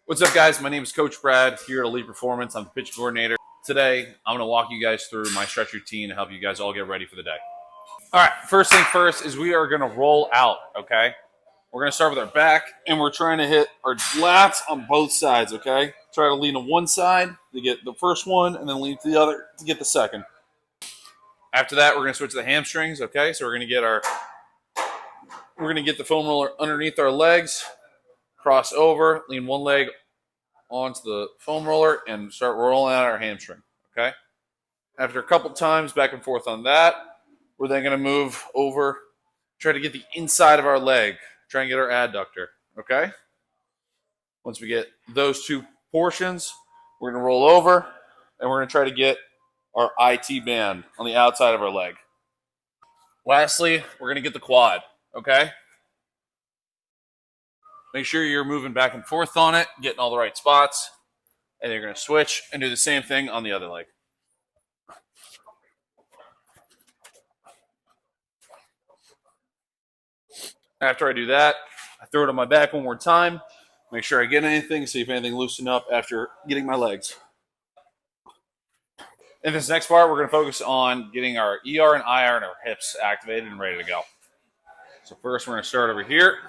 What's up, guys? My name is Coach Brad here at Elite Performance. I'm the pitch coordinator. Today, I'm going to walk you guys through my stretch routine to help you guys all get ready for the day. All right, first thing first is we are going to roll out, okay? We're going to start with our back, and we're trying to hit our lats on both sides, okay? Try to lean to one side to get the first one, and then lean to the other to get the second. After that, we're going to switch to the hamstrings, okay? So we're going to get the foam roller underneath our legs, cross over, lean one leg onto the foam roller, and start rolling out our hamstring, okay? After a couple times back and forth on that, we're then going to move over, try to get the inside of our leg, try and get our adductor, okay? Once we get those two portions, we're going to roll over, and we're going to try to get our IT band on the outside of our leg. Lastly, we're going to get the quad, okay? Make sure you're moving back and forth on it, getting all the right spots, and you're going to switch and do the same thing on the other leg. After I do that, I throw it on my back one more time, make sure I get anything, see if anything loosened up after getting my legs. In this next part, we're going to focus on getting our ER and IR and our hips activated and ready to go. So first, we're going to start over here.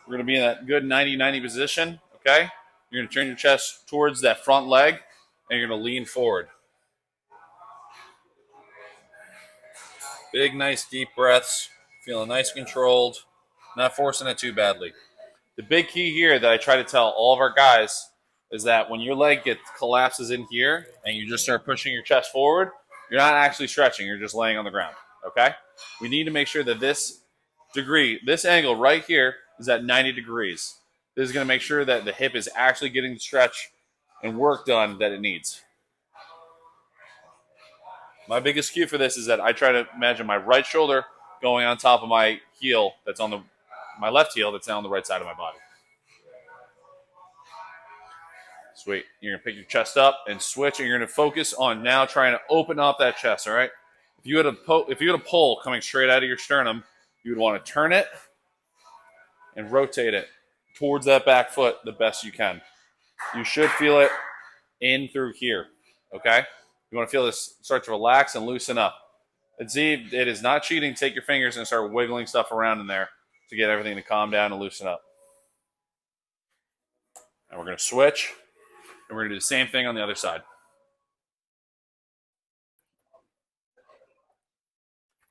We're going to be in that good 90-90 position, okay? You're going to turn your chest towards that front leg, and you're going to lean forward. Big, nice, deep breaths, feeling nice and controlled, not forcing it too badly. The big key here that I try to tell all of our guys is that when your leg collapses in here and you just start pushing your chest forward, you're not actually stretching, you're just laying on the ground, okay? We need to make sure that this angle right here is at 90 degrees. This is going to make sure that the hip is actually getting the stretch and work done that it needs. My biggest cue for this is that I try to imagine my right shoulder going on top of my heel that's on my left heel that's now on the right side of my body. Sweet. You're going to pick your chest up and switch, and you're going to focus on now trying to open up that chest, all right? If you had a pull coming straight out of your sternum, you would want to turn it and rotate it towards that back foot the best you can. You should feel it in through here, okay? You want to feel this start to relax and loosen up. And see, it is not cheating. Take your fingers and start wiggling stuff around in there to get everything to calm down and loosen up. And we're going to switch, and we're going to do the same thing on the other side.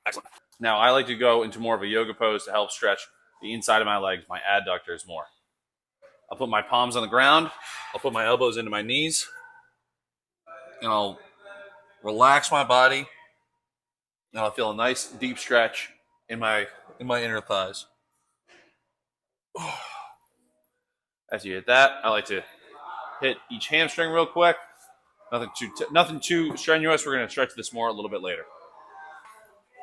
Excellent. Now, I like to go into more of a yoga pose to help stretch the inside of my legs, my adductors more. I'll put my palms on the ground. I'll put my elbows into my knees. And I'll relax my body. And I'll feel a nice deep stretch in my inner thighs. As you hit that, I like to hit each hamstring real quick. Nothing too strenuous. We're going to stretch this more a little bit later.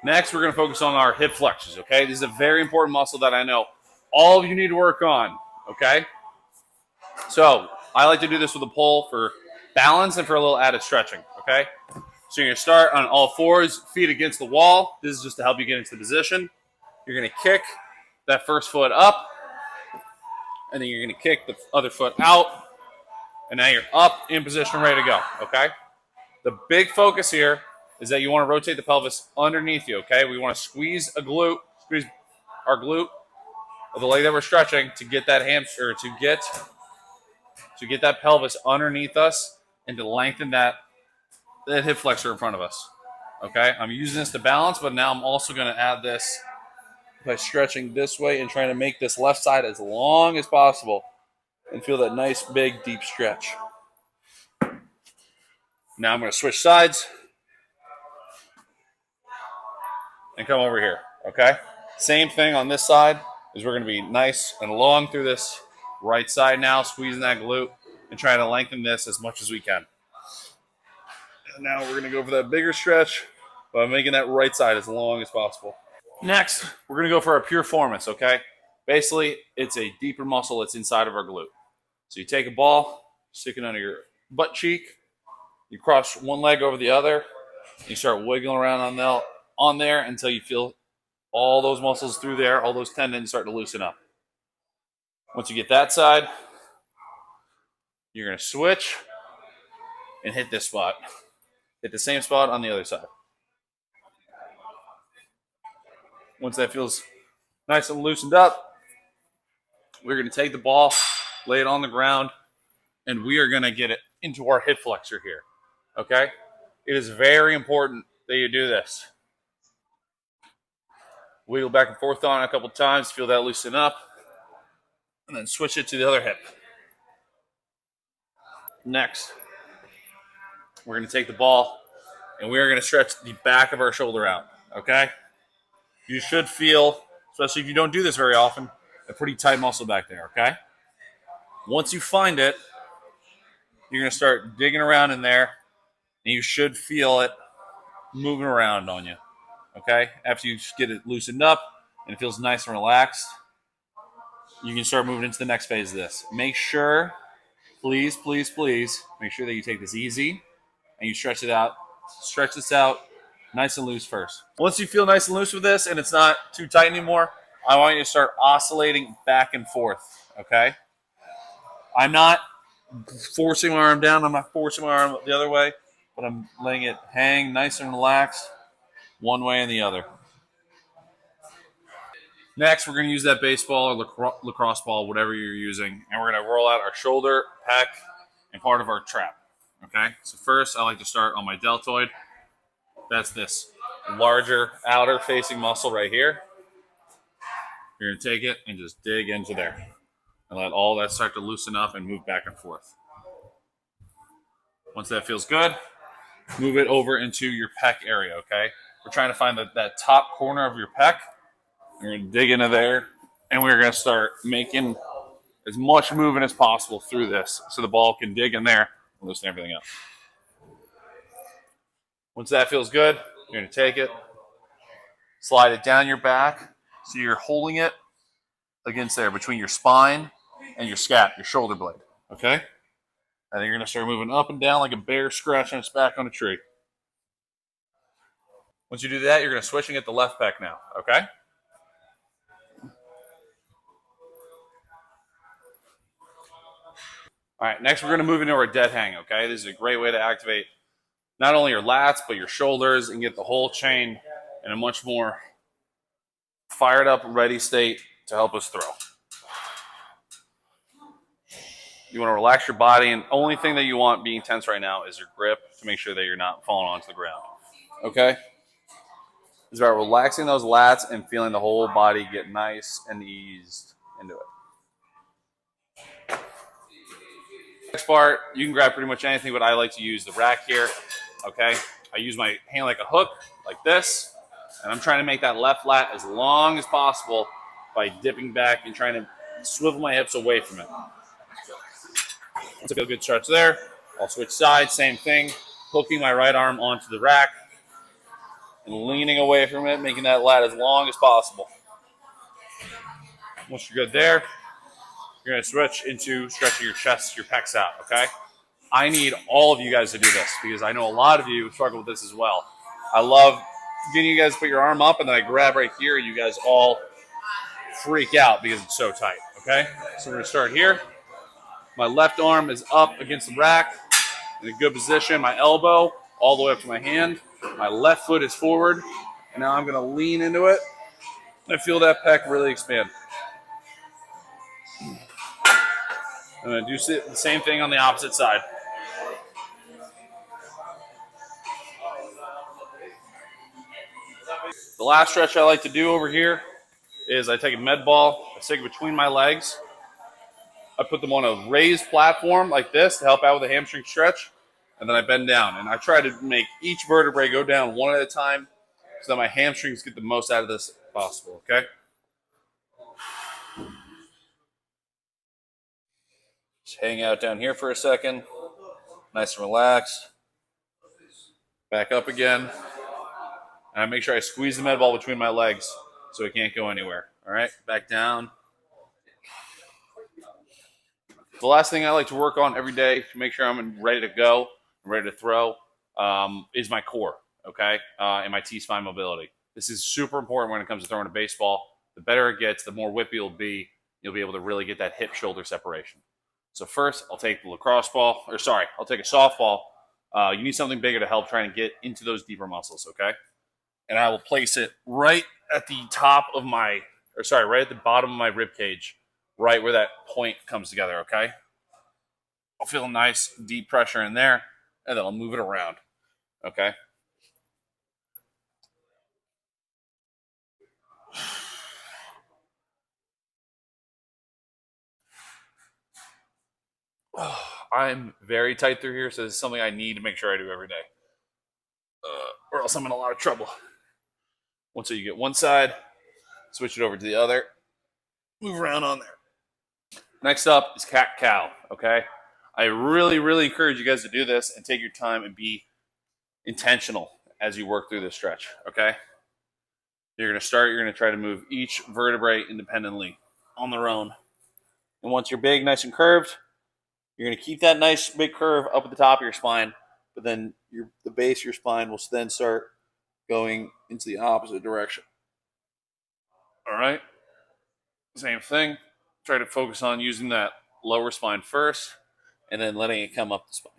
Next, we're going to focus on our hip flexors, okay? This is a very important muscle that I know all of you need to work on, okay? So I like to do this with a pull for balance and for a little added stretching, okay? So you're going to start on all fours, feet against the wall. This is just to help you get into the position. You're going to kick that first foot up, and then you're going to kick the other foot out, and now you're up in position, ready to go, okay? The big focus here is that you want to rotate the pelvis underneath you, okay? We want to squeeze our glute of the leg that we're stretching to get that hamstring, to get that pelvis underneath us and to lengthen that hip flexor in front of us, okay? I'm using this to balance, but now I'm also going to add this by stretching this way and trying to make this left side as long as possible and feel that nice, big, deep stretch. Now I'm going to switch sides and come over here, okay? Same thing on this side is we're going to be nice and long through this right side now, squeezing that glute and trying to lengthen this as much as we can. And now we're going to go for that bigger stretch by making that right side as long as possible. Next, we're going to go for our piriformis, okay? Basically, it's a deeper muscle that's inside of our glute. So you take a ball, stick it under your butt cheek, you cross one leg over the other, and you start wiggling around on there until you feel all those muscles through there, all those tendons start to loosen up. Once you get that side, You're going to switch and hit this spot. Hit the same spot on the other side. Once that feels nice and loosened up, we're going to take the ball, lay it on the ground, and we are going to get it into our hip flexor here. Okay? It is very important that you do this. Wiggle back and forth on it a couple times, feel that loosen up, and then switch it to the other hip. Next, we're going to take the ball, and we are going to stretch the back of our shoulder out. Okay? You should feel, especially if you don't do this very often, a pretty tight muscle back there, okay? Once you find it, you're going to start digging around in there, and you should feel it moving around on you, okay? After you get it loosened up and it feels nice and relaxed, you can start moving into the next phase of this. Make sure, please, please, please, make sure that you take this easy and you stretch it out. Stretch this out nice and loose first. Once you feel nice and loose with this and it's not too tight anymore, I want you to start oscillating back and forth, okay? I'm not forcing my arm down. I'm not forcing my arm the other way, but I'm letting it hang nice and relaxed one way and the other. Next, we're going to use that baseball or lacrosse ball, whatever you're using, and we're going to roll out our shoulder, pec, and part of our trap, okay? So first, I like to start on my deltoid. That's this larger outer facing muscle right here. You're going to take it and just dig into there and let all that start to loosen up and move back and forth. Once that feels good, move it over into your pec area, okay? We're trying to find that top corner of your pec. We're going to dig into there, and we're going to start making as much movement as possible through this so the ball can dig in there and loosen everything up. Once that feels good, you're going to take it, slide it down your back so you're holding it against there between your spine and your scap, your shoulder blade, okay? And then you're going to start moving up and down like a bear scratching its back on a tree. Once you do that, you're going to switch and get the left pec now, okay? All right, next we're going to move into our dead hang, okay? This is a great way to activate not only your lats, but your shoulders and get the whole chain in a much more fired up, ready state to help us throw. You want to relax your body, and the only thing that you want being tense right now is your grip to make sure that you're not falling onto the ground, okay? It's about relaxing those lats and feeling the whole body get nice and eased into it. Next part, you can grab pretty much anything, but I like to use the rack here, okay? I use my hand like a hook, like this, and I'm trying to make that left lat as long as possible by dipping back and trying to swivel my hips away from it. Once I feel a good stretch there, I'll switch sides, same thing, hooking my right arm onto the rack and leaning away from it, making that lat as long as possible. Once you're good there, you're going to switch into stretching your chest, your pecs out, okay? I need all of you guys to do this because I know a lot of you struggle with this as well. I love getting you guys to put your arm up and then I grab right here and you guys all freak out because it's so tight, okay? So we're going to start here. My left arm is up against the rack in a good position. My elbow all the way up to my hand. My left foot is forward. And now I'm going to lean into it. I feel that pec really expand. I'm going to do the same thing on the opposite side. The last stretch I like to do over here is I take a med ball, I stick it between my legs. I put them on a raised platform like this to help out with the hamstring stretch. And then I bend down. And I try to make each vertebrae go down one at a time so that my hamstrings get the most out of this possible, okay? Just hang out down here for a second. Nice and relaxed. Back up again. And I make sure I squeeze the med ball between my legs so it can't go anywhere. All right, back down. The last thing I like to work on every day to make sure I'm ready to go, ready to throw, is my core, okay, and my T-spine mobility. This is super important when it comes to throwing a baseball. The better it gets, the more whippy it'll be. You'll be able to really get that hip-shoulder separation. So first, I'll take the lacrosse ball, or sorry, I'll take a softball. You need something bigger to help trying to get into those deeper muscles, okay? And I will place it right at the top of my, or sorry, right at the bottom of my rib cage, right where that point comes together, okay? I'll feel a nice deep pressure in there, and then I'll move it around, okay? I'm very tight through here, so this is something I need to make sure I do every day, or else I'm in a lot of trouble. Once you get one side, switch it over to the other, move around on there. Next up is cat cow, okay? I really, really encourage you guys to do this and take your time and be intentional as you work through this stretch, okay? You're going to start, you're going to try to move each vertebrae independently on their own. And once you're big, nice and curved, you're going to keep that nice big curve up at the top of your spine, but then the base of your spine will then start going into the opposite direction. All right? Same thing. Try to focus on using that lower spine first and then letting it come up the spine.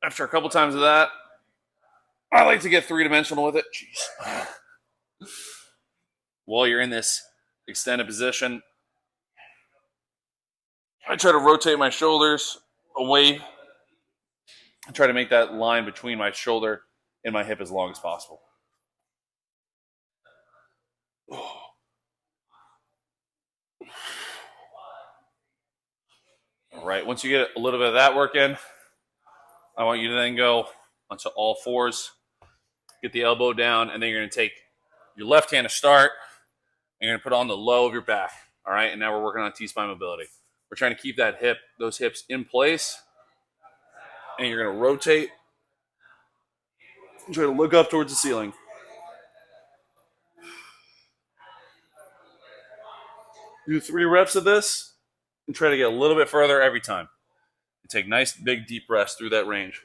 After a couple times of that, I like to get three-dimensional with it. Jeez. While you're in this extended position, I try to rotate my shoulders away. I try to make that line between my shoulder and my hip as long as possible. All right, once you get a little bit of that work in, I want you to then go onto all fours, get the elbow down, and then you're going to take your left hand to start, and you're going to put it on the low of your back. All right, and now we're working on T-spine mobility. We're trying to keep those hips in place, and you're going to rotate and try to look up towards the ceiling. Do 3 reps of this and try to get a little bit further every time. And take nice, big, deep breaths through that range.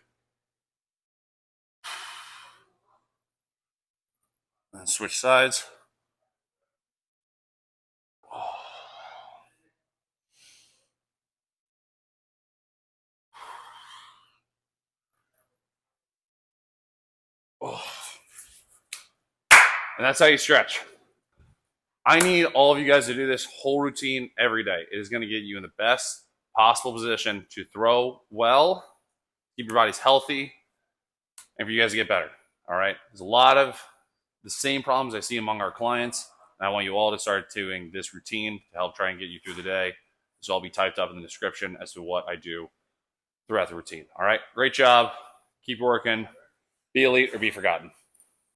And switch sides. And that's how you stretch. I need all of you guys to do this whole routine every day. It is going to get you in the best possible position to throw well, keep your bodies healthy, and for you guys to get better. All right? There's a lot of the same problems I see among our clients, and I want you all to start doing this routine to help try and get you through the day. This will all be typed up in the description as to what I do throughout the routine. All right? Great job. Keep working. Be elite or be forgotten.